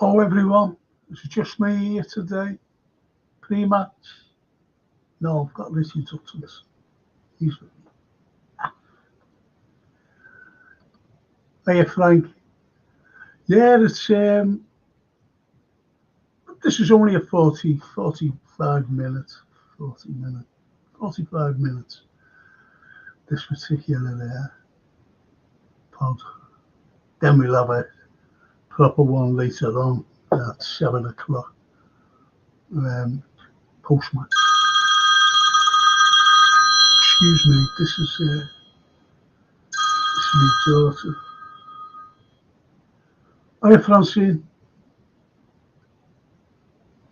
Hello everyone, it's just me here today. Pre-match. No, I've got Richie Dutton's. He's with me. Hey Frank. Yeah, this is only a 45 minutes. 45 minutes. This particular pod. Then we'll have a proper one later on at 7 o'clock. Post-match. Excuse me, this is my daughter. Hi Francine.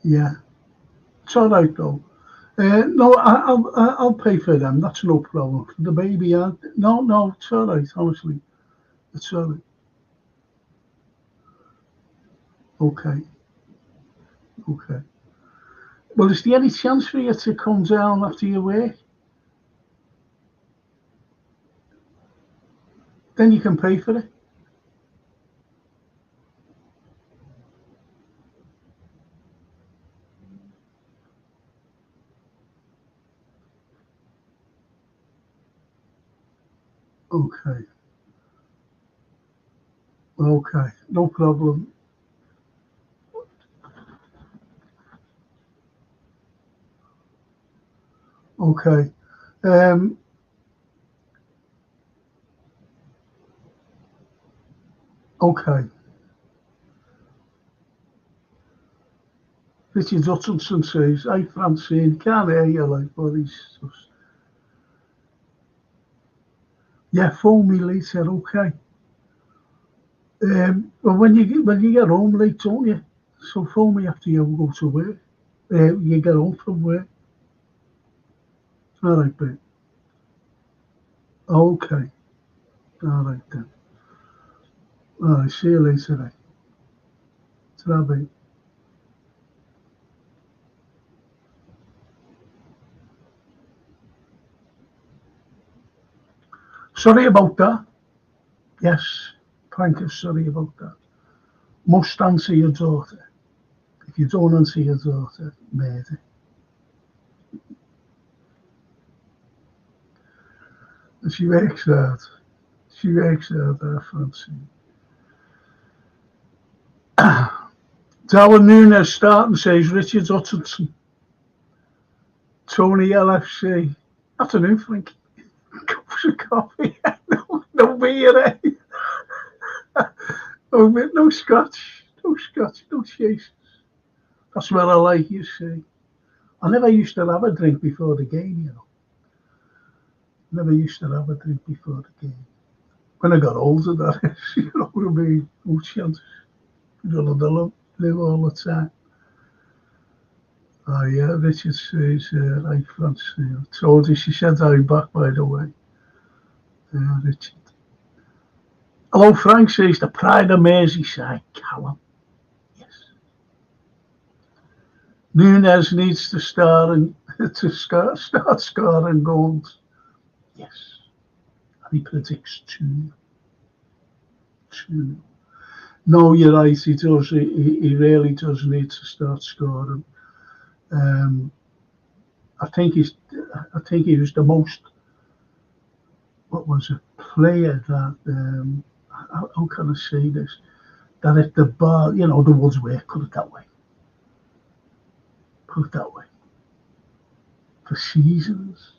Yeah, it's all right though. No, I'll pay for them. That's no problem. For the baby, no, it's all right. Honestly, it's all right. Okay. Well, is there any chance for you to come down after your work? Then you can pay for it. Okay, no problem. Okay. Okay. Richard Hutchinson says, "Hey Francine, can't hear you like, but he's just..." Yeah, phone me later, okay. Well, when you get home late, don't you? So phone me after you go to work. You get home from work. All right, babe. Okay. All right then. All right, see you later then. Ta-ra, babe. Sorry about that. Yes, Frank is sorry about that. Must answer your daughter. If you don't answer your daughter, murder. And she works hard. That Francine. Darwin Nunes starting, says Richard Hutchinson. Tony LFC. Afternoon, Frank. Cups of coffee. No beer, eh? No scotch. No chasers. That's what I like, you see. I never used to have a drink before the game, you know. Never used to have a drink before the game. When I got older, that is, you know what I mean? No chance. You're gonna live all the time. Oh yeah, Richard says, like Francine. Told you, she said I'm back, by the way. Richard. Hello, Frank says, the pride of Merseyside, Callum. Yes. Nunes needs to start scoring goals. Yes. And he predicts 2. No, you're right. He does. He really does need to start scoring. I think he was the most. What was it? Player that. How can I say this? That at the bar, the Woods work. Put it that way. For seasons.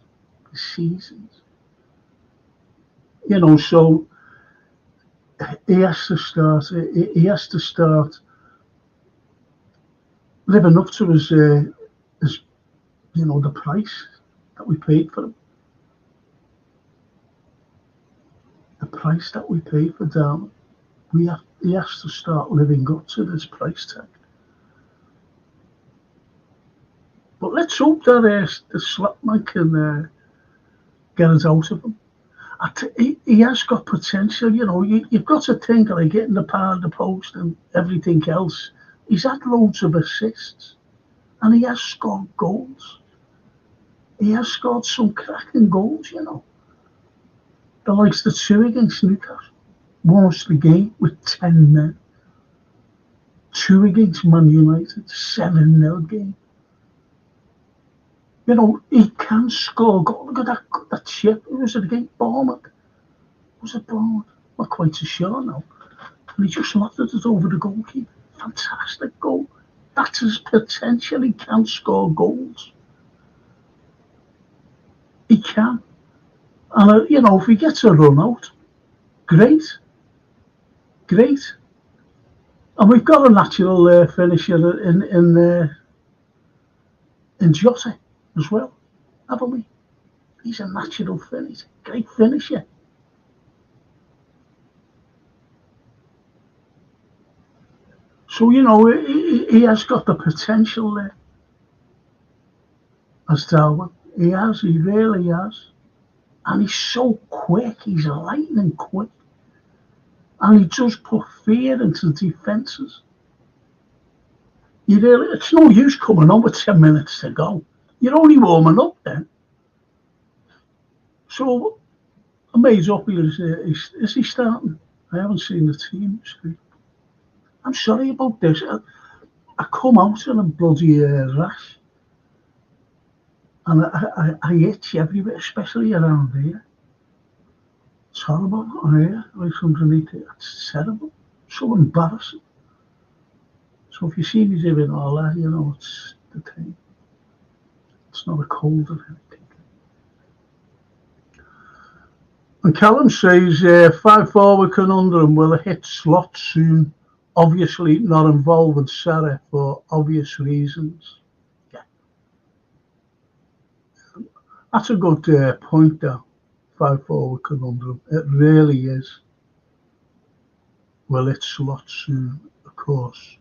So he has to start. He has to start living up to his the price that we paid for him. The price that we paid for Darwin. He has to start living up to this price tag. But let's hope that the slapman can get it out of him. He has got potential, you've got to think like getting the power of the post and everything else. He's had loads of assists and he has scored goals. He has scored some cracking goals, The likes the 2 against Newcastle. Won us the game with 10 men. 2 against Man United, 7-0 game. You know, he can score. Look at that chip. Who was it against Bournemouth? Was it Bournemouth? Not quite so sure now. And he just lofted it over the goalkeeper. Fantastic goal. That's his potential. He can score goals. He can. And, you know, if he gets a run out, great. Great. And we've got a natural finisher in Jota as well, haven't we? He's a natural finisher. Great finisher. So, you know, he has got the potential there. As Darwin. He really has. And he's so quick, he's lightning quick. And he does put fear into defences. It's no use coming on with 10 minutes to go. You're only warming up then. So, I'm made up here. Is he starting? I haven't seen the team. I'm sorry about this. I come out in a bloody rash. And I itch everywhere, especially around here. It's horrible on here, right underneath it. It's terrible. So embarrassing. So if you see me doing all that, you know, it's the thing. It's not a cold or anything. And Callum says, 5-forward conundrum, will it hit slot soon? Obviously not involving Sarah for obvious reasons. Yeah. That's a good point though. 5-forward conundrum. It really is. Will it slot soon? Of course.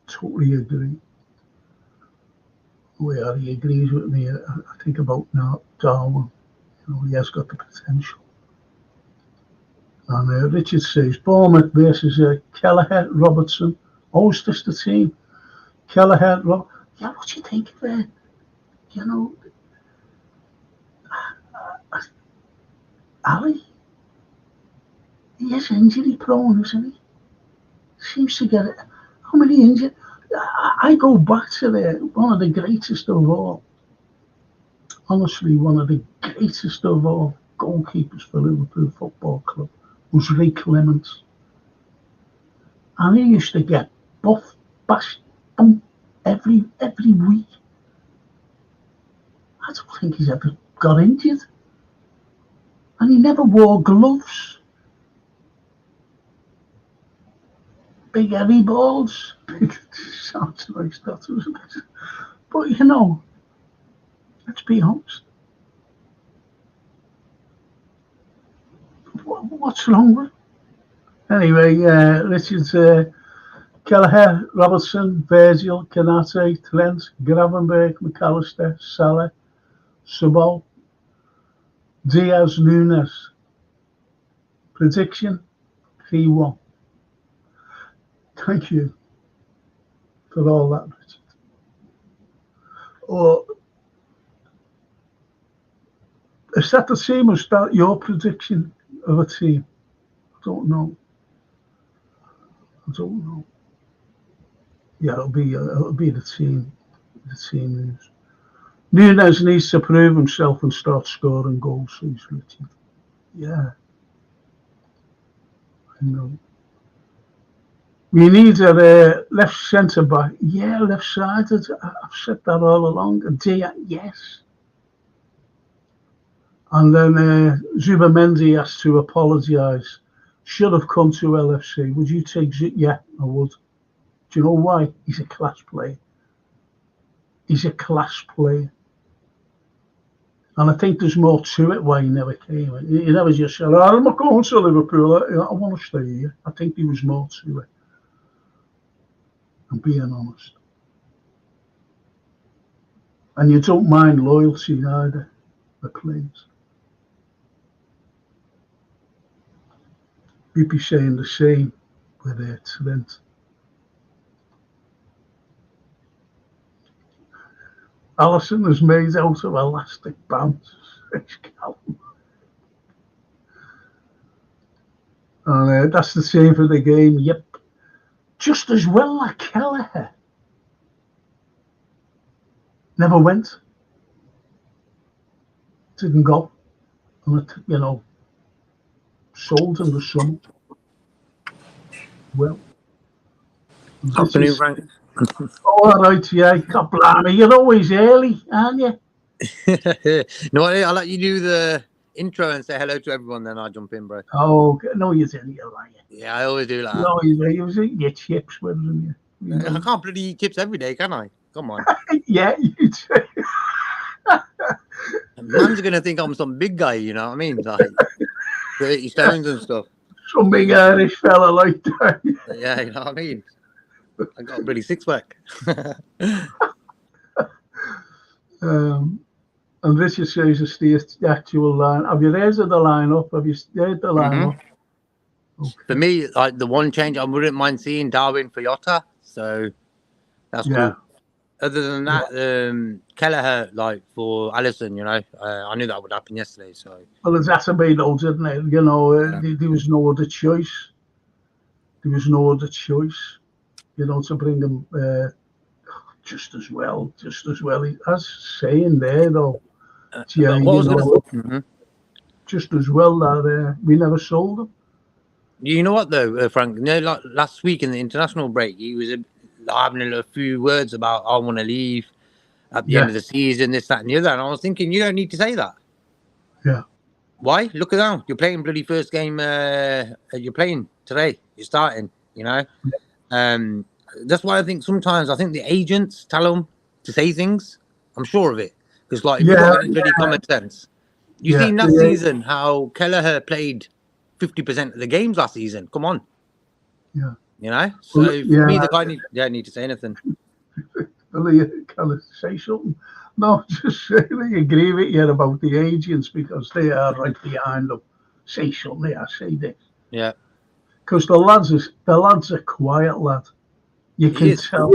Totally agree. Where he agrees with me, I think about now Darwin. You know, he has got the potential. And Richard says, Bournemouth versus Kelleher, Robertson. Oh, is this the team? Kelleher, yeah, what do you think of it? You know, Ali, he is injury prone, isn't he? Seems to get it. How many injured? I go back to one of the greatest of all. Honestly, one of the greatest of all goalkeepers for Liverpool Football Club was Ray Clements. And he used to get buffed, bashed, every week. I don't think he's ever got injured. And he never wore gloves. Big heavy balls. Sounds like that, doesn't it? But you know, let's be honest. What's wrong with it? Anyway, Richard's Kelleher, Robertson, Virgil, Canate, Trent, Gravenberg, McAllister, Salah, Subol, Diaz, Nunes. Prediction 3-1. Thank you for all that, Richard. Or is that the same as your prediction of a team? I don't know. Yeah, it'll be the team. The team news. Nunes needs to prove himself and start scoring goals, says Richard. Yeah. I know. We need a left centre back. Yeah, left sided. I've said that all along. Yes. And then Zubamendi has to apologise. Should have come to LFC. Would you take Yeah, I would. Do you know why? He's a class player. He's a class player. And I think there's more to it why he never came. He never just said, I'm not going to Liverpool. I want to stay here. I think there was more to it. I'm being honest. And you don't mind loyalty either, the players. You'd be saying the same with Trent. Alisson is made out of elastic bands. And that's the same for the game. Yep. just as well like Kelleher never went, didn't go, and it, sold in the summer. Well, Afternoon, Frank. All right, yeah, God blame me. You're always early, aren't you? No, I'll let you do the intro and say hello to everyone, then I'll jump in, bro. Oh, no, you didn't, you liar. Yeah, I always do like that. No, you was eating your chips, wasn't you? I can't bloody eat chips every day, can I? Come on. Yeah, you do. Man's going to think I'm some big guy, you know what I mean? Like 30 stones and stuff. Some big Irish fella like that. Yeah, you know what I mean? I got a bloody six-pack. And Richard says it's the actual line. Have you heard of the lineup? Have you heard the lineup? Okay. For me, like the one change I wouldn't mind seeing Darwin for Jota, so that's cool. Other than that, Kelleher, like for Alisson, I knew that would happen yesterday. So well, it's had to be though, didn't it? There was no other choice. There was no other choice, to bring him just as well. As saying there though, just as well that we never sold him. You know what though, Frank? Like last week in the international break, he was having a few words about I want to leave at the end of the season, this, that, and the other. And I was thinking, you don't need to say that. Yeah. Why? Look at that. You're playing bloody first game. You're playing today. You're starting. That's why I think sometimes the agents tell them to say things. I'm sure of it because if you've got any bloody common sense, you've seen that season how Kelleher played 50% of the games last season. Come on. Yeah. So for me, the guy need to say anything. Well, you kind say something. No, just really agree with you about the agents because they are right behind them. Say something. I say this. Yeah. Because the lad's a quiet lad. You can tell.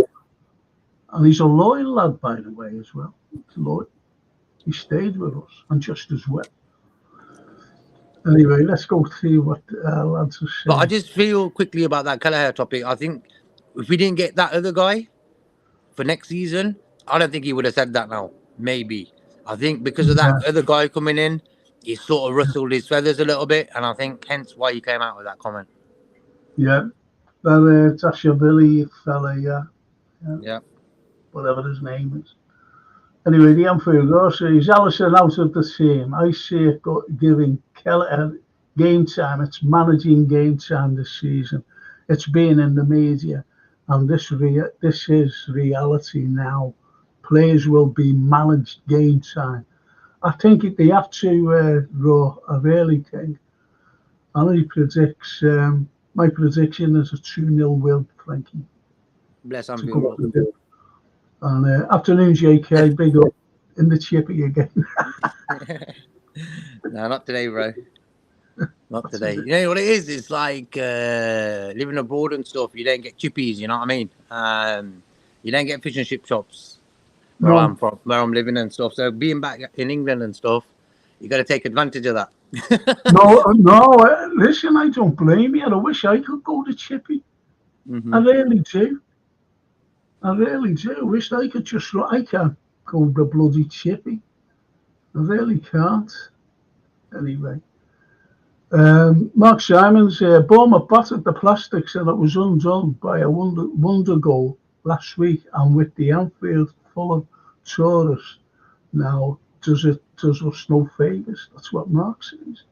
And he's a loyal lad, by the way, as well. He's loyal. He stayed with us, and just as well. Anyway, let's go through what lads are saying. But I just feel quickly about that Kelleher topic. I think if we didn't get that other guy for next season, I don't think he would have said that now. Maybe. I think because of that other guy coming in, he sort of rustled his feathers a little bit, and I think hence why he came out with that comment. Yeah. That Tasha fella, Yeah. Whatever his name is. Anyway, the Anfield says Alisson out of the team. I see it giving Kelleher game time. It's managing game time this season. It's being in the media, and this is reality now. Players will be managed game time. I think they have to Raw. I really think. And he predicts. My prediction is a 2-0 win, Frankie. Bless Anfield. And afternoon, JK. Big up in the chippy again. No, not today, bro. Not today. You know what it is? It's like living abroad and stuff. You don't get chippies. You know what I mean? You don't get fish and chip shops where I'm from, where I'm living and stuff. So being back in England and stuff, you got to take advantage of that. No. Listen, I don't blame you. I wish I could go to chippy. Mm-hmm. I really do. I wish I could I can't go to bloody chippy. I really can't. Anyway. Mark Simons, Bournemouth battered the plastics and it was undone by a wonder goal last week, and with the Anfield full of tourists now, does us no favours. That's what Mark says.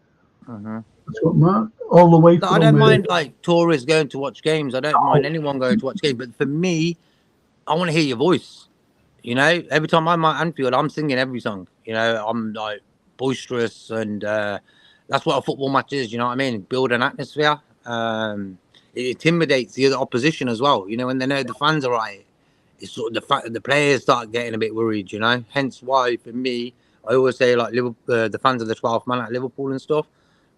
Uh-huh. That's what Mark, all the way from... I don't mind tourists going to watch games. I don't mind anyone going to watch games. But for me, I want to hear your voice. Every time I'm at Anfield, I'm singing every song. I'm like boisterous, and that's what a football match is. You know what I mean? Build an atmosphere. It intimidates the other opposition as well. When they know the fans are right, it's sort of the fact that the players start getting a bit worried. Hence why for me, I always say like the fans of the 12th man at Liverpool and stuff.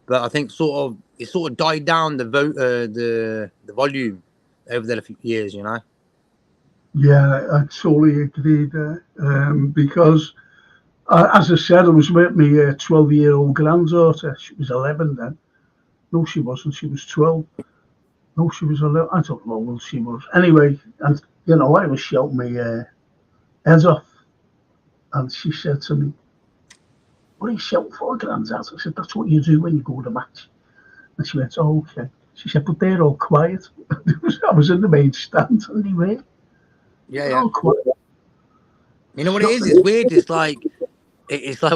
But I think it sort of died down the volume over the years. Yeah, I totally agree there. Because, as I said, I was with my 12-year-old granddaughter. She was 11 then. No, she wasn't. She was 12. No, she was a little, I don't know what she was. Anyway, and, you know, I was shouting my head off. And she said to me, what are you shouting for, Grandad? I said, that's what you do when you go to a match. And she went, oh, okay. She said, but they're all quiet. I was in the main stand and they were. Yeah, All quiet. You know what it is? It's weird. It's like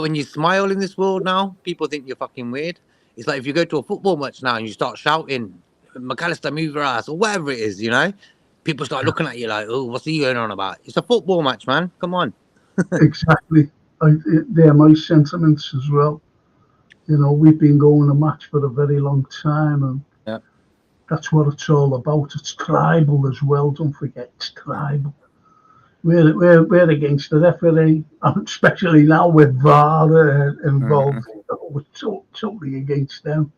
when you smile in this world now, people think you're fucking weird. It's like if you go to a football match now and you start shouting, McAllister, move your ass, or whatever it is, you know, people start looking at you like, oh, what's he going on about? It's a football match, man. Come on. Exactly. They're my sentiments as well. You know, we've been going a match for a very long time, and Yeah. that's what it's all about. It's tribal as well. Don't forget, it's tribal. We're against the referee, especially now with VAR involved. We're totally against them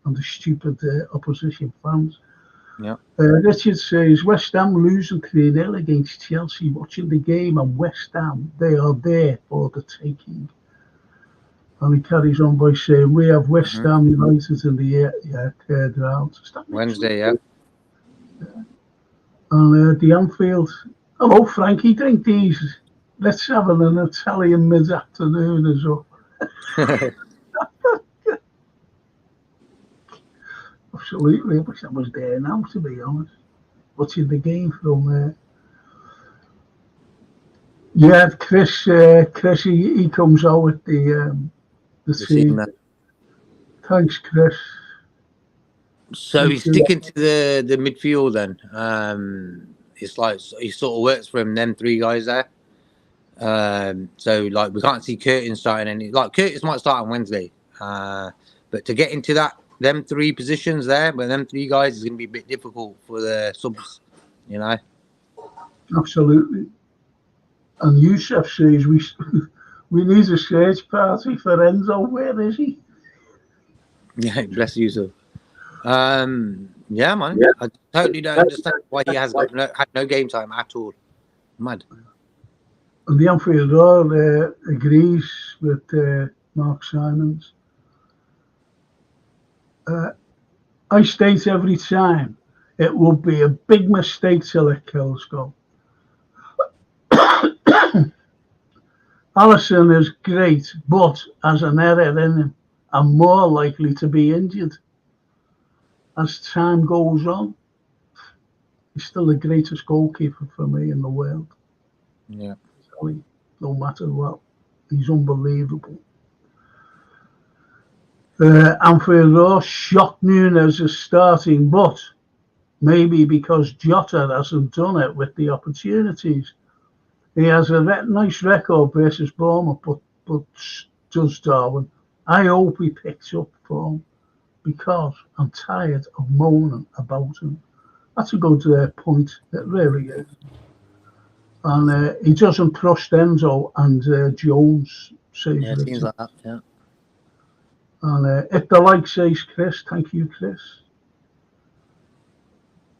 and the stupid opposition fans. Yeah. Richard says West Ham losing 3-0 against Chelsea. Watching the game, and West Ham, they are there for the taking. And he carries on by saying we have West Ham United in the third round. Wednesday, yeah. And the Anfield. Hello, Frankie, drink these. Let's have an Italian mid-afternoon as well. Absolutely. I wish I was there now, to be honest. Watching the game from there. Yeah, Chris, he comes out with the scene. Thanks, Chris. So he's sticking to the midfield then. It's like he sort of works for him, them three guys there. So like we can't see Curtin starting any. Like Curtis might start on Wednesday, but to get into them three positions there, but them three guys is going to be a bit difficult for the subs, you know. Absolutely. And Yusuf says we need a search party for Enzo. Where is he? Yeah, bless Yusuf. Yeah, man. Yeah. I totally don't understand why he has had no game time at all. Mad. And the Anfield Roar agrees with Mark Simons. I state every time it would be a big mistake to let Kells go. Allison is great, but has an error in him and more likely to be injured. As time goes on, he's still the greatest goalkeeper for me in the world. Yeah. No matter what, he's unbelievable. Anfield Roar shocked Nunes is starting, but maybe because Jota hasn't done it with the opportunities. He has a nice record versus Bournemouth, but does Darwin. I hope he picks up form because I'm tired of moaning about him. That's a good point. It really is. And he doesn't trust Enzo and Jones, says yeah, Richard. seems like that, yeah. And if the like, says Chris. Thank you, Chris.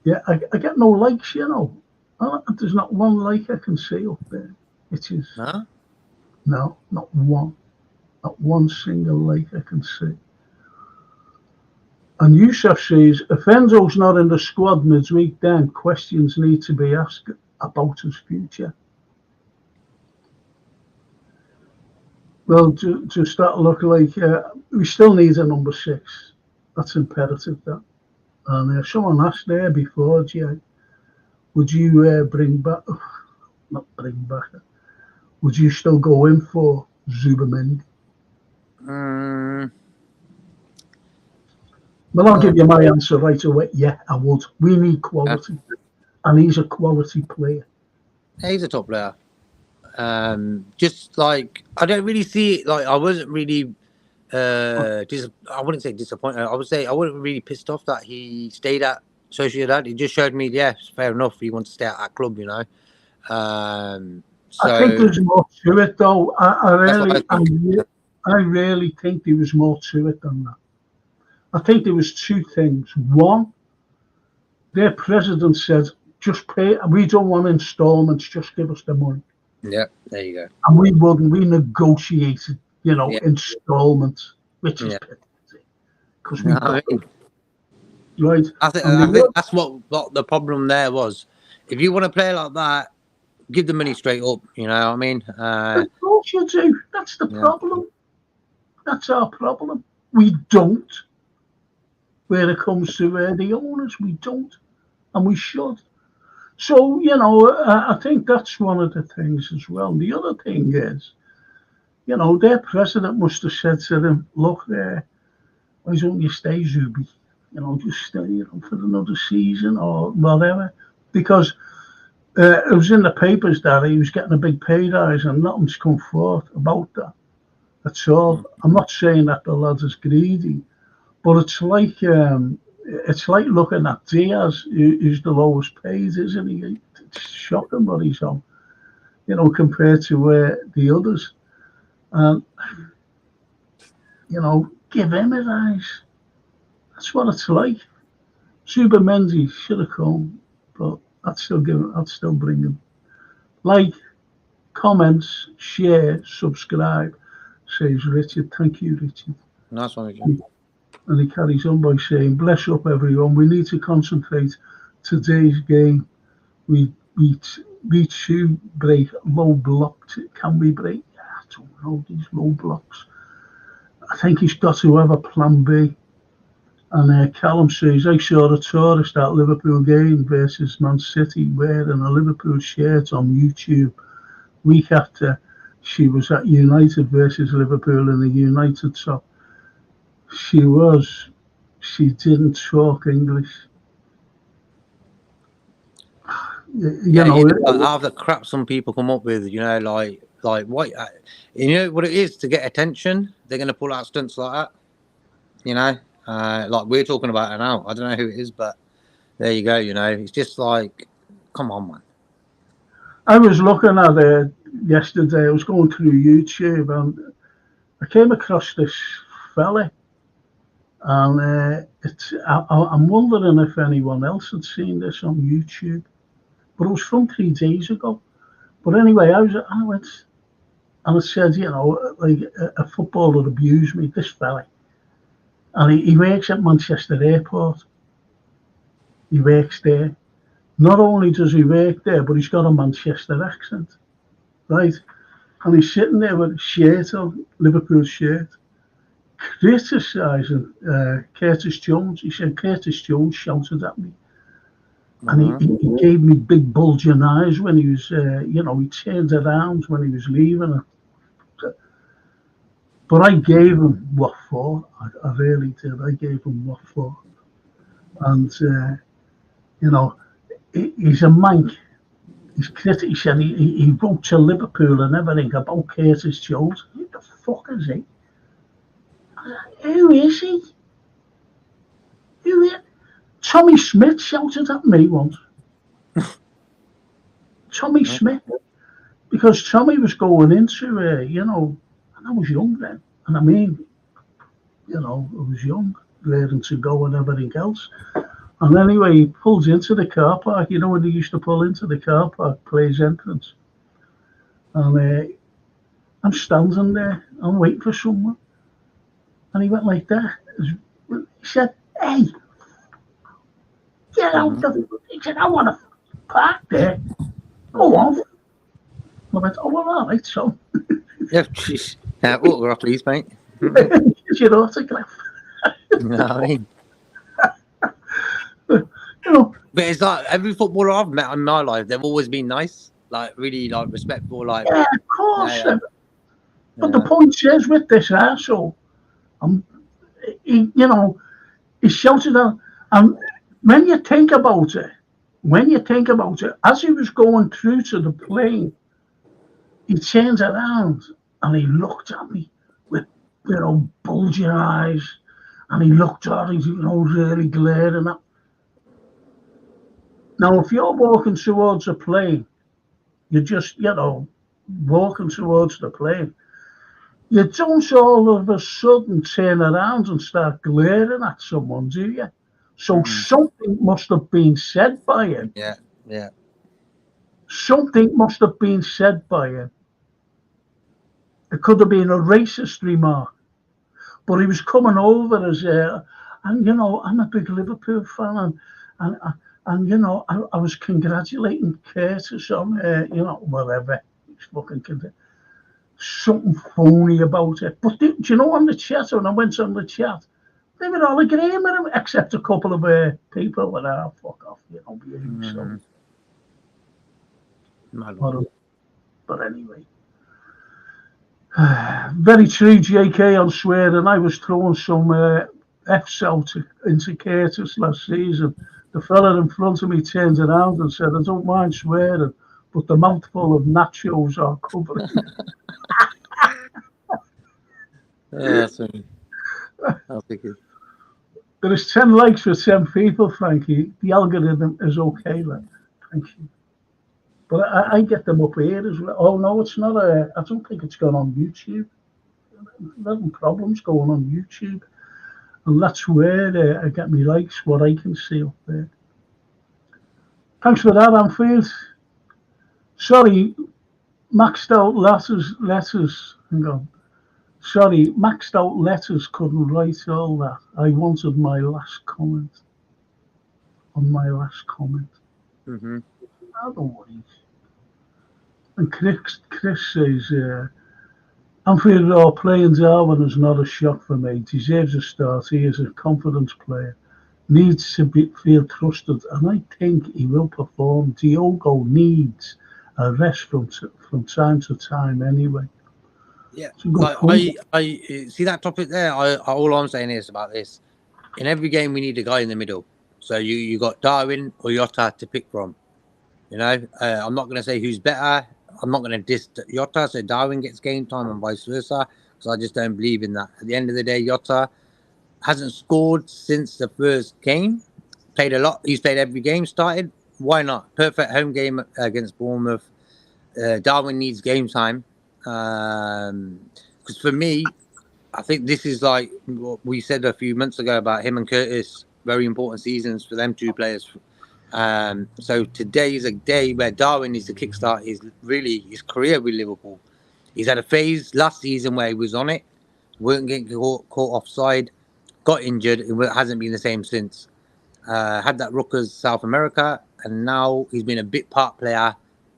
Yeah, I get no likes, you know. There's not one like I can see up there. It is. Huh? No, not one. Not one single like I can see. And Yusuf says, if Enzo's not in the squad midweek, then questions need to be asked about his future. Well, to start looking like we still need a number 6. That's imperative, that. And someone asked there before, Jay, would you bring back, not bring back, would you still go in for Zubamendi? Well, I'll give you my answer right away. Yeah, I would. We need quality. And he's a quality player. He's a top player. Just like, I don't really see it. Like, I wasn't really, I wouldn't say disappointed. I would say I wasn't really pissed off that he stayed at Sociedad. It just showed me, yeah, fair enough. He wants to stay at that club, you know. So I think there's more to it, though. I really think there was more to it than that. I think there was 2 things. One, their president said, just pay. We don't want installments. Just give us the money. Yeah, there you go. And we wouldn't. We negotiated, installments, which is pathetic. Because right? I think And I the think that's what the problem there was. If you want to play like that, give the money straight up. You know what I mean? of course you do. That's the Yeah. problem. That's our problem. We don't. Where it comes to the owners, we don't, and we should. So I think that's one of the things as well. The other thing is, their president must have said to them, "Look, why don't you stay, Zuby? Just stay, for another season or whatever," because it was in the papers that he was getting a big pay rise, and nothing's come forth about that. That's all. I'm not saying that the lad is greedy, but it's like looking at Diaz, who's the lowest paid, isn't he? It's shocking what he's on, compared to the others. And give him a rise. That's what it's like. Super Mendy should have come, but I'd still bring him. Like, comments, share, subscribe, says Richard. Thank you, Richard. Nice one, Richard. And he carries on by saying, "Bless up, everyone. We need to concentrate. Today's game, we to break low blocks. Can we break? I don't know these low blocks. I think he's got to have a plan B." And Callum says, "I saw a tourist at Liverpool game versus Man City wearing a Liverpool shirt on YouTube week after she was at United versus Liverpool in the United top. She didn't talk English." Yeah, half the crap some people come up with, like what, you know what it is to get attention. They're gonna pull out stunts like that, like we're talking about it now. I don't know who it is, but there you go. It's just like, come on, man. I was looking at it yesterday. I was going through YouTube and I came across this fella, and I'm wondering if anyone else had seen this on YouTube. But it was from 3 days ago. But anyway, I went and it said, like a footballer abused me, this fella. And he works at Manchester Airport. He works there. Not only does he work there, but he's got a Manchester accent, right? And he's sitting there with a shirt on, Liverpool shirt, criticising Curtis Jones. He said Curtis Jones shouted at me. And he gave me big bulging eyes when he was, he turned around when he was leaving. But I gave him what for. I really did. I gave him what for. And, he's a mank. He's critical. He said he wrote to Liverpool and everything about Curtis Jones. Who the fuck is he? Who is he? Who is? Tommy Smith shouted at me once. Tommy Smith. Because Tommy was going into, and I was young then. And I mean, I was young, ready to go and everything else. And anyway, he pulls into the car park. You know when they used to pull into the car park, Players Entrance. And I'm standing there. I'm waiting for someone. And he went like that. He said, "Hey, get out of." He said, "I want to park there. Go on." I went, "Oh, well, all right, so." Yeah, jeez. Autograph, please, mate. Here's your autograph. I mean. But it's like every footballer I've met in my life, they've always been nice, like really, like respectful, like. Yeah, of course. But the point is, with this arsehole, he shouted out, and when you think about it, as he was going through to the plane, he turned around and he looked at me with, bulging eyes, and he looked at me, really glaring at. Now, if you're walking towards a plane, you're just, walking towards the plane. You don't all of a sudden turn around and start glaring at someone, do you? So something must have been said by him. Yeah. Something must have been said by him. It could have been a racist remark, but he was coming over as And I'm a big Liverpool fan, and I was congratulating Curtis on, whatever. He's fucking something phony about it. But do you know on the chat, when I went on the chat, they were all agreeing with him, except a couple of people that fuck off, behave so. But anyway. Very true, JK, on swearing. I was throwing some F's out into Curtis last season. The fella in front of me turned around and said, I don't mind swearing, but the mouthful of nachos are covering. That's funny. I'll take it. There is 10 likes for 10 people, Frankie. The algorithm is okay, then. Thank you. But I get them up here as well. Oh, no, it's not I don't think it's gone on YouTube. There's problems going on YouTube. And that's where I get me likes, what I can see up there. Thanks for that, Anfield. Sorry, maxed out letters. Hang on. Sorry, maxed out letters couldn't write all that. I wanted my last comment. On my last comment. Mm-hmm. I don't worry. And Chris says, Anfield playing Darwin is not a shock for me. Deserves a start. He is a confidence player. Needs to feel trusted, and I think he will perform. Diogo needs a rest from time to time anyway. Yeah, I see that topic there. All I'm saying is about this. In every game, we need a guy in the middle. So you got Darwin or Jota to pick from. I'm not going to say who's better. I'm not going to diss Jota, so Darwin gets game time and vice versa, because I just don't believe in that. At the end of the day, Jota hasn't scored since the first game. Played a lot. He's played every game, started. Why not? Perfect home game against Bournemouth. Darwin needs game time. Because for me, I think this is like what we said a few months ago about him and Curtis. Very important seasons for them two players. So today is a day where Darwin needs to kickstart his career with Liverpool. He's had a phase last season where he was on it, weren't getting caught offside, got injured, it hasn't been the same since. Had that Rutgers South America, and now he's been a bit part player,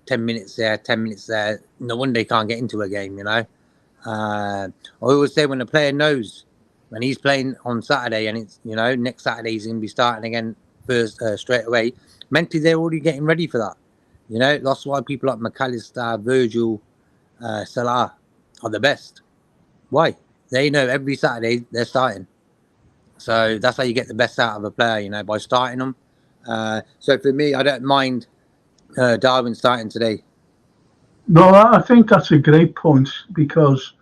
10 minutes there, 10 minutes there. No wonder he can't get into a game, I always say when a player knows when he's playing on Saturday and it's, next Saturday he's going to be starting again first straight away, mentally they're already getting ready for that. That's why people like McAllister, Virgil, Salah are the best. Why? They know every Saturday they're starting. So that's how you get the best out of a player, by starting them. So for me, I don't mind Darwin starting today. No, I think that's a great point because,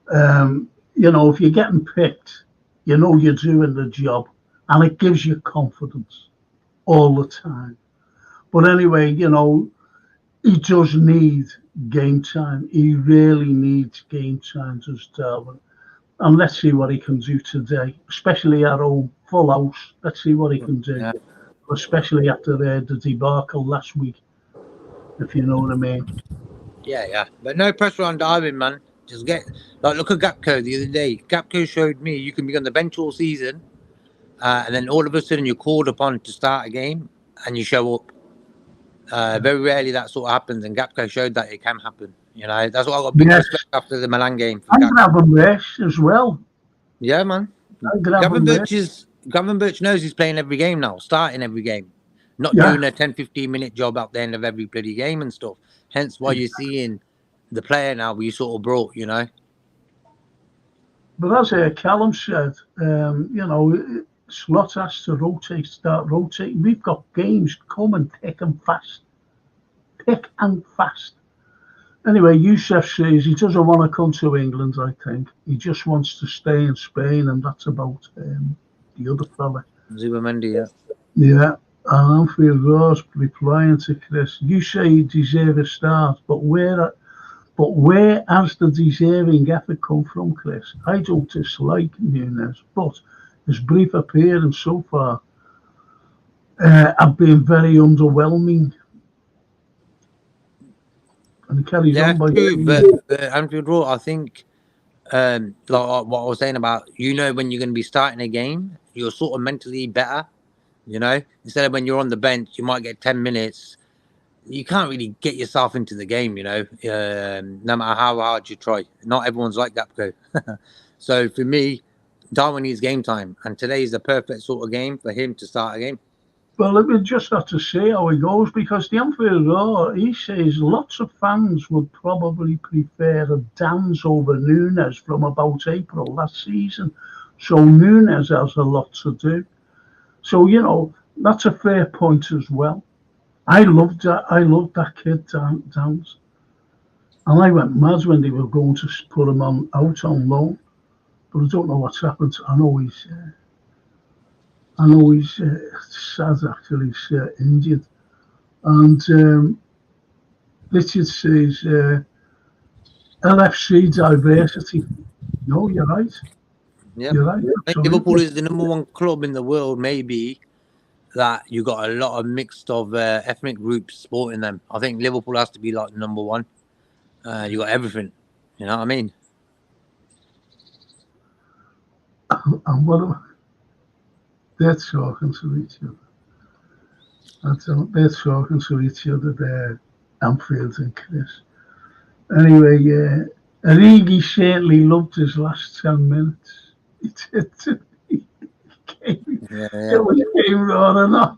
if you're getting picked, you're doing the job and it gives you confidence all the time. But anyway, he does need game time. He really needs game time, does Darwin. And let's see what he can do today, especially at home, full house. Let's see what he can do, especially after the debacle last week, if you know what I mean. Yeah. But no pressure on Darwin, man. Just look at Gapco the other day. Gapco showed me you can be on the bench all season, and then all of a sudden you're called upon to start a game and you show up. Very rarely that sort of happens, and Gapco showed that it can happen. That's what I got big respect after the Milan game. And Gravenberch as well. Yeah, man. Gravenberch knows he's playing every game now, starting every game, not doing a 10-15 minute job at the end of every bloody game and stuff. Hence why you're seeing the player now we sort of brought, But as Callum said, Slot has to start rotating. We've got games coming thick and fast. Anyway, Youssef says he doesn't want to come to England, I think. He just wants to stay in Spain, and that's about the other fella. Zubamendi, yeah. Yeah, and Anfield Rose replying to Chris, you say he deserves a start, but where has the deserving effort come from, Chris? I don't dislike Nunes, but his brief appearance so far have been very underwhelming. And he carries on by but Anfield Road, I think, like what I was saying about, when you're going to be starting a game, you're sort of mentally better, you know. Instead of when you're on the bench, you might get 10 minutes. You can't really get yourself into the game, you know, no matter how hard you try. Not everyone's like that, bro. So for me, Darwin needs game time, and today is the perfect sort of game for him to start a game. Well, we just have to see how it goes, because the Anfield Roar, he says lots of fans would probably prefer a dance over Nunes from about April last season. So Nunes has a lot to do. So, you know, that's a fair point as well. I loved that. I loved that kid dance. And I went mad when they were going to put him out on loan. But I don't know what's happened. I know he's sad actually. He's injured. And Richard says LFC diversity. No, you're right. Yeah, You're right. I think Liverpool is the number one club in the world, maybe, that you got a lot of mixed of ethnic groups supporting them. I think Liverpool has to be like number one. You got everything. You know what I mean? And what they're talking to each other. They're talking to each other there, Anfield and Chris. Anyway, Origi certainly loved his last 10 minutes. He did. It was game raw and on.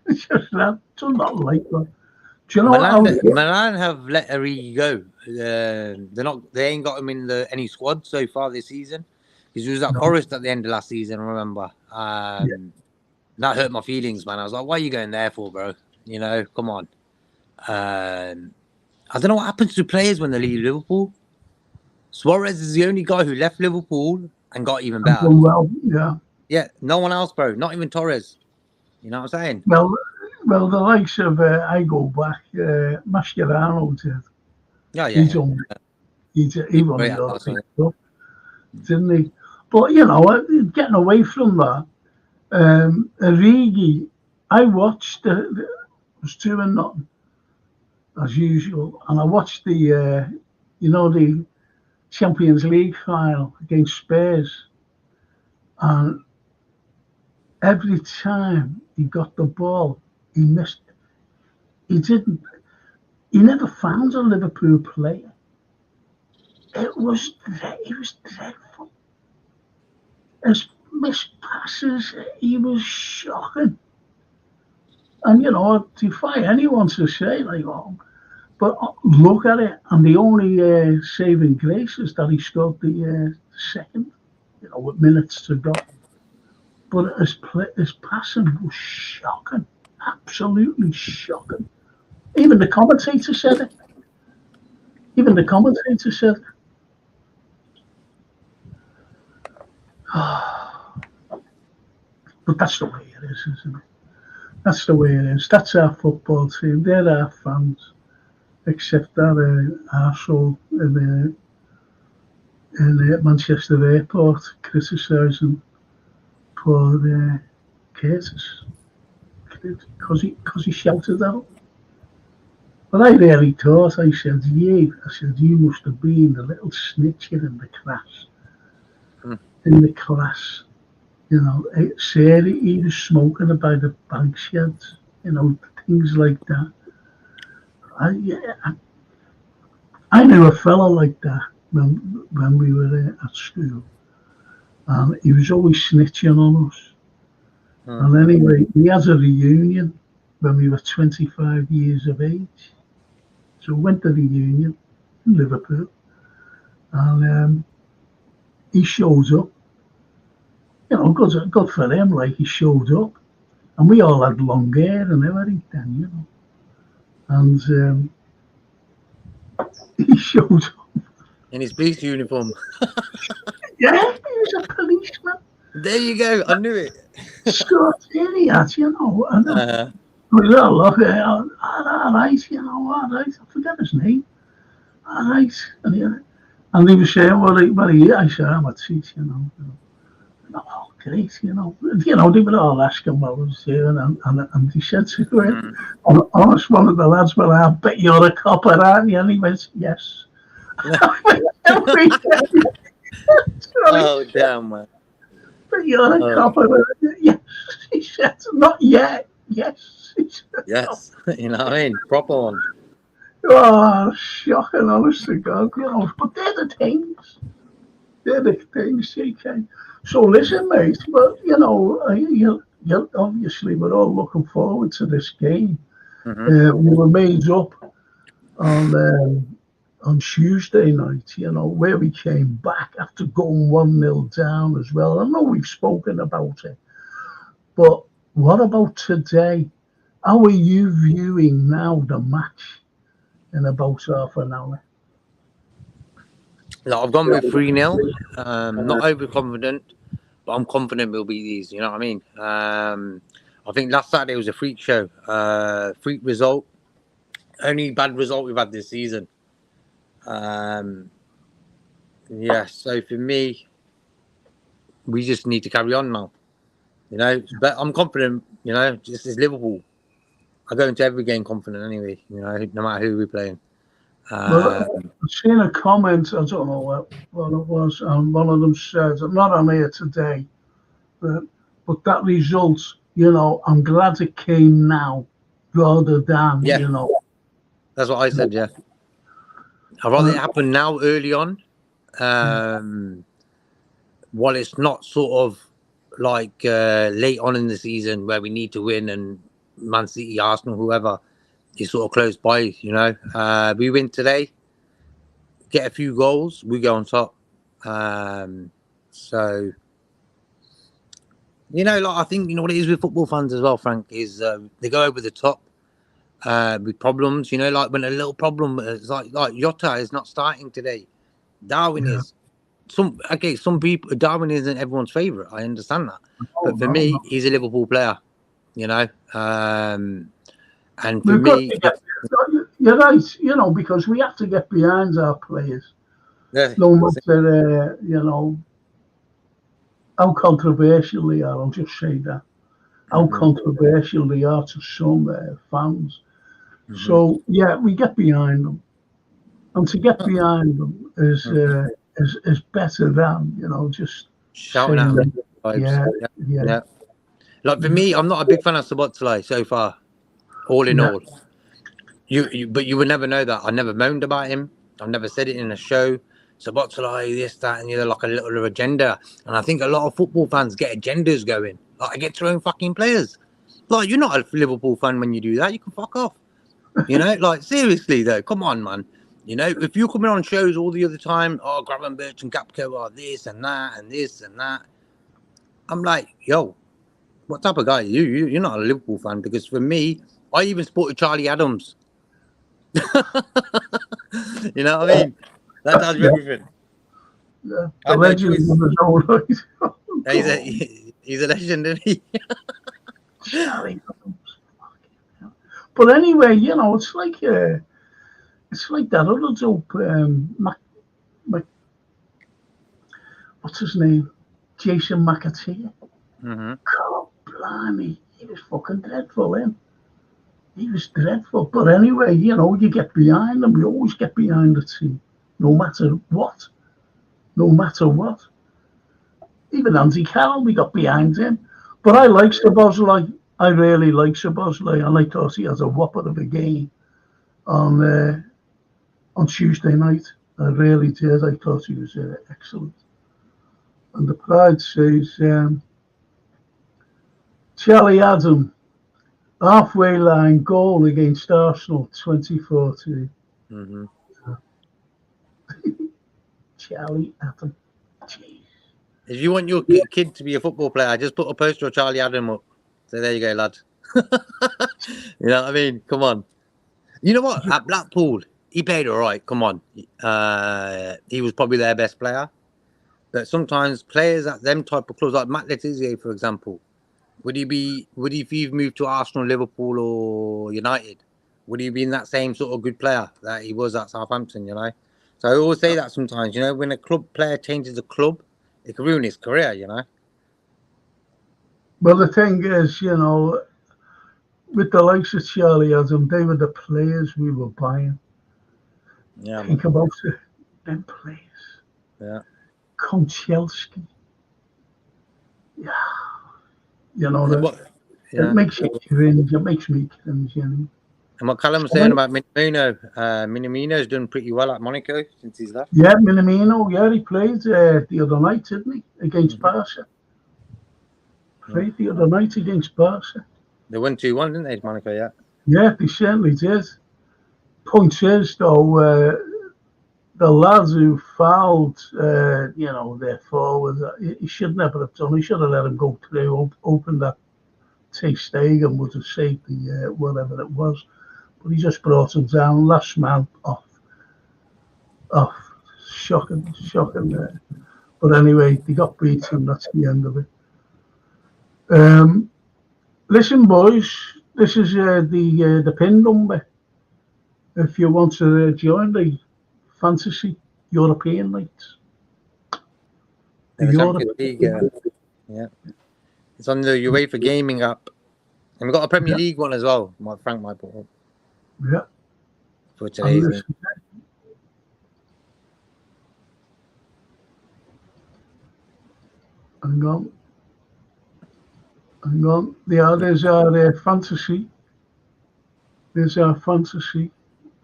It's just that. It's not like that. Do you know Milan have let Origi go. They ain't got him in any squad so far this season. Because he was at Forest at the end of last season, I remember. That hurt my feelings, man. I was like, what are you going there for, bro? You know, come on. I don't know what happens to players when they leave Liverpool. Suarez is the only guy who left Liverpool and got even better. Well, yeah. Yeah, no one else, bro. Not even Torres. You know what I'm saying? Well, the likes of, I go back, Mascherano did. Yeah. He won the Cup, didn't he? But, you know, getting away from that, Origi, I watched, it was 2-0, as usual, and I watched the Champions League final against Spurs, and every time he got the ball, he missed. He never found a Liverpool player. It was dreadful. His missed passes, he was shocking. And, you know, I defy anyone to say, like, but look at it. And the only saving grace is that he scored the second, you know, with minutes to go. But his passing was shocking. Absolutely shocking. Even the commentator said it. But that's the way it is, isn't it? That's the way it is. That's our football team. They're our fans. Except that arsehole in Manchester Airport criticising poor Curtis because he shouted out. But I really thought, I said, you must have been the little snitcher in the class. In the class. You know, he was smoking by the bank sheds, you know, things like that. I knew a fella like that when we were at school. And he was always snitching on us. And anyway, we had a reunion when we were 25 years of age. So we went to the reunion in Liverpool. And he shows up. You know, good for him, like he showed up. And we all had long hair and everything then, you know. And he showed up. In his police uniform. Yeah, he was a policeman. There you go, I knew it. Scott idiot, you know. And we all look at all right, you know, all right. I forget his name. All right. And he was saying, well, I said, I'm a teacher, you know. Oh, great, you know. They would all ask him what I was doing, and he said to him, honest, one of the lads, well, I bet you're a copper, aren't you? And he went, yes. Oh, damn, man. But You're a copper. Yes, he said. Not yet. Yes, he said. Yes, you know what I mean? Proper one. Oh, shocking, honest to God. But they're the things. They're the things, CK. So listen, mate, but, you obviously, we're all looking forward to this game. We were made up on Tuesday night, where we came back after going 1-0 down as well. I know we've spoken about it, but what about today? How are you viewing now the match in about half an hour? Like, I've gone with 3-0. Not overconfident, but I'm confident we'll beat these. You know what I mean? I think last Saturday was a freak show. Freak result. Only bad result we've had this season. Yeah, so for me, we just need to carry on now. But I'm confident, this is Liverpool. I go into every game confident anyway, no matter who we're playing. Well, I've seen a comment, I don't know what it was, and one of them said, I'm not on here today, but that result, I'm glad it came now rather than, Yeah, that's what I said, yeah. I'd rather it happen now early on, while it's not sort of like late on in the season where we need to win and Man City, Arsenal, whoever is sort of close by, we win today, get a few goals, we go on top. So, like I think, what it is with football fans as well, Frank, is they go over the top with problems, like when a little problem is like Jota is not starting today. Darwin is. Some people, Darwin isn't everyone's favourite. I understand that, but for me, he's a Liverpool player, and for me, you're right, because we have to get behind our players, no matter, how controversial they are. I'll just say that how controversial they are to some fans. So yeah, we get behind them, and to get behind them is better than just shouting out vibes. Yeah. Like for me, I'm not a big fan of Sabotsalai so far. All in all, but you would never know that. I never moaned about him. I've never said it in a show. Sabotsalai, this, that, and the other, like a little agenda. And I think a lot of football fans get agendas going. Like, against their own fucking players. Like, you're not a Liverpool fan when you do that. You can fuck off. Like, seriously, though. Come on, man. If you're coming on shows all the other time, Gravenberch and Gapco are this and that and this and that. I'm like, yo, what type of guy are you? You're not a Liverpool fan. Because for me, I even supported Charlie Adams. You know what I mean? That tells you everything. Yeah, the legend is all right. He's a legend, isn't he? Charlie. But anyway, it's like that other dope, what's his name? Jason McAteer. God, blimey, he was fucking dreadful, him. He was dreadful. But anyway, you get behind them. You always get behind the team, no matter what. No matter what. Even Andy Carroll, we got behind him. But I like Szoboszlai. I really like Szoboszlai, and I thought he has a whopper of a game on Tuesday night. I really did. I thought he was excellent. And the Pride says, Charlie Adam, halfway line goal against Arsenal 2014. Charlie Adam. Jeez. If you want your kid to be a football player, just put a poster of Charlie Adam up. So there you go, lad. You know what I mean? Come on. You know what? At Blackpool, he played all right. Come on. He was probably their best player. But sometimes players at them type of clubs, like Matt Letizia, for example, would he if you've moved to Arsenal, Liverpool, or United, would he be in that same sort of good player that he was at Southampton, So I always say that sometimes, when a club player changes a club, it can ruin his career, Well, the thing is, with the likes of Charlie Adam, they were the players we were buying. Yeah, Think about it, them players. Yeah. Konchelski. You know, And what, it yeah. makes you cringe. It makes me cringe, you know. And what Callum was saying about Minamino, Minamino's done pretty well at Monaco since he's left. Yeah, Minamino, yeah, he played the other night, didn't he? Against Barca. Played the other night against Barca. They won 2-1, didn't they, Monaco, yeah? Yeah, they certainly did. Point is, though, the lads who fouled, you know, their forwards, he should never have done. He should have let him go through, open that Ter Stegen would have saved the whatever it was. But he just brought him down, last man off. Shocking. But anyway, they got beaten. That's the end of it. Listen, boys, this is the pin number. If you want to join the fantasy European nights. The Champions League, yeah. It's on the UEFA Gaming app. And we've got a Premier League one as well. Frank might put up. Yeah. For today's game. Hang on. Yeah, there's our fantasy. There's our fantasy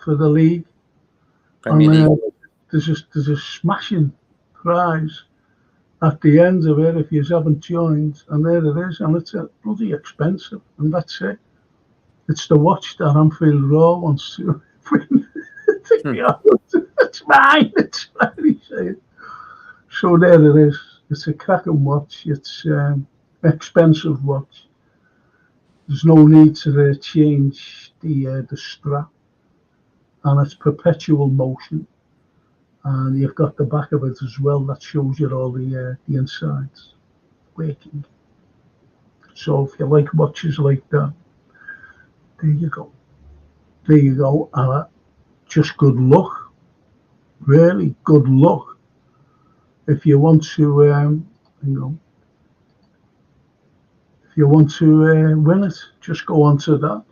for the league. Premier League. There's a smashing prize at the end of it if you haven't joined, and there it is, and it's bloody expensive, and that's it. It's the watch that Anfield Row wants to win. It's mine. It's very safe. So there it is. It's a cracking watch. It's expensive watch. There's no need to change the strap, and it's perpetual motion. And you've got the back of it as well that shows you all the insides working. So if you like watches like that, there you go. And just good luck. Really good luck. If you want to, if you want to win it, just go onto that,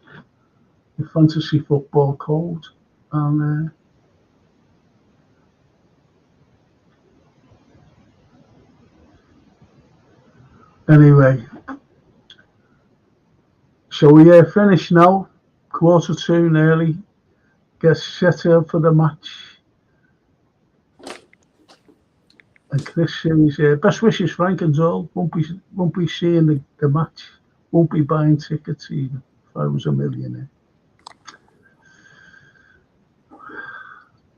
the fantasy football code, and anyway. So we finish now, 1:45 nearly. Get set up for the match. And Chris says, best wishes, Frank and Joel. Won't be seeing the match. Won't be buying tickets even if I was a millionaire.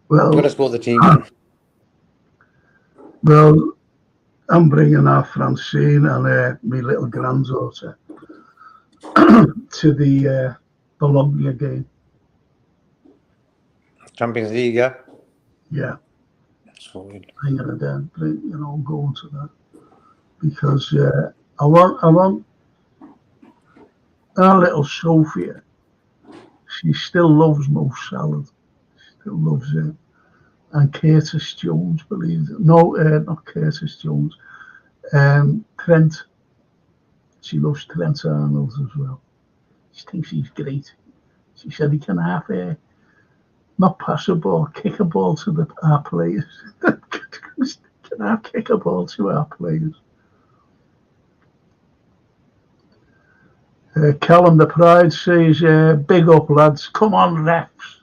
Well, Got to support the team. Well, I'm bringing our Francine and my little granddaughter to the Bologna game. Champions League, yeah? Yeah. Sorry. I'm going to go into that because I want our little Sophia. She still loves Mo Salad. Still loves it. And Curtis Jones, believe it. No, not Curtis Jones. Trent. She loves Trent Arnold as well. She thinks he's great. She said he can have not pass a ball, kick a ball to our players. Can I kick a ball to our players? Callum the Pride says, big up lads, come on refs.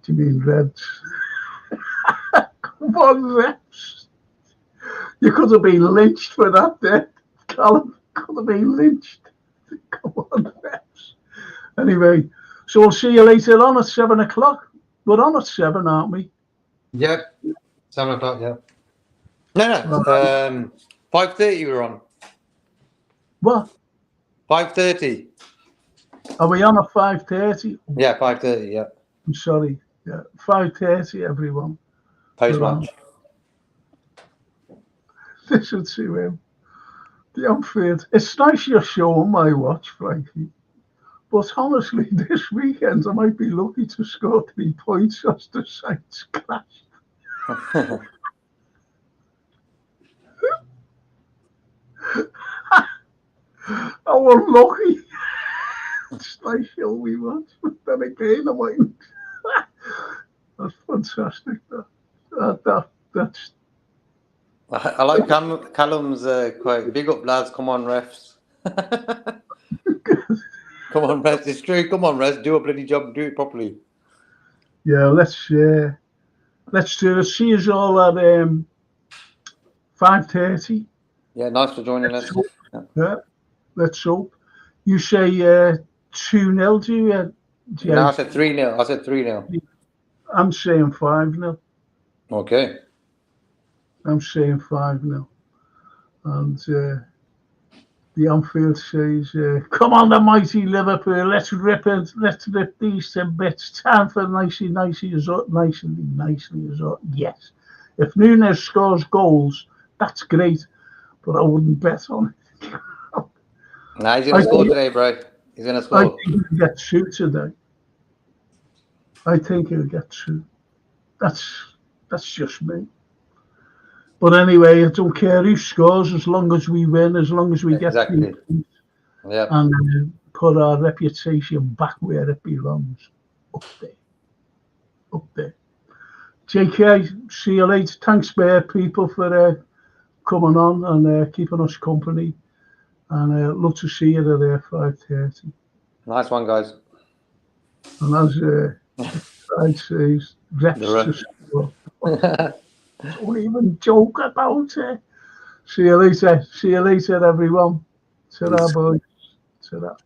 Do you mean Reds? Come on refs. You could have been lynched for that there, Callum. Could have been lynched. Come on refs. Anyway, so we'll see you later on at 7 o'clock. We're on at 7, aren't we? Yeah, 7 o'clock, yeah. No, 5:30 we're on. What? 5:30. Are we on at 5:30? Yeah, 5:30, yeah. I'm sorry. Yeah, 5:30, everyone. Post-match. Listen to him. The Anfield. It's nice you're showing my watch, Frankie. But honestly, this weekend I might be lucky to score 3 points as the sites crashed. I was lucky. It's nice show we watch, but then again I might. That's fantastic. That's. I like Callum's quote. Big up lads, come on refs. Come on, Rez. It's true. Come on, Rez. Do a bloody job. Do it properly. Yeah, let's do it. See you all at 5:30. Yeah, nice for joining us. Yeah, let's hope. You say 2-0, do you? No, I said 3-0. I said 3-0. I'm saying 5-0. Okay. I'm saying 5-0. And the Anfield says, come on, the mighty Liverpool, let's rip it, let's rip these to bits. Time for nicely as up. Yes. If Nunes scores goals, that's great, but I wouldn't bet on it. Nah, he's going to score today, bro. He's going to score. I think he'll get through today. I think he'll get through. That's just me. But anyway, I don't care who scores as long as we win, as long as we get exactly. Yeah. And put our reputation back where it belongs. Up there. JK, see you later. Thanks, people, for coming on and keeping us company. And love to see you at 5:30. Nice one, guys. And as I'd say, reps to score. Don't even joke about it. See you later, everyone. Ta-ra, boys. Ta-ra.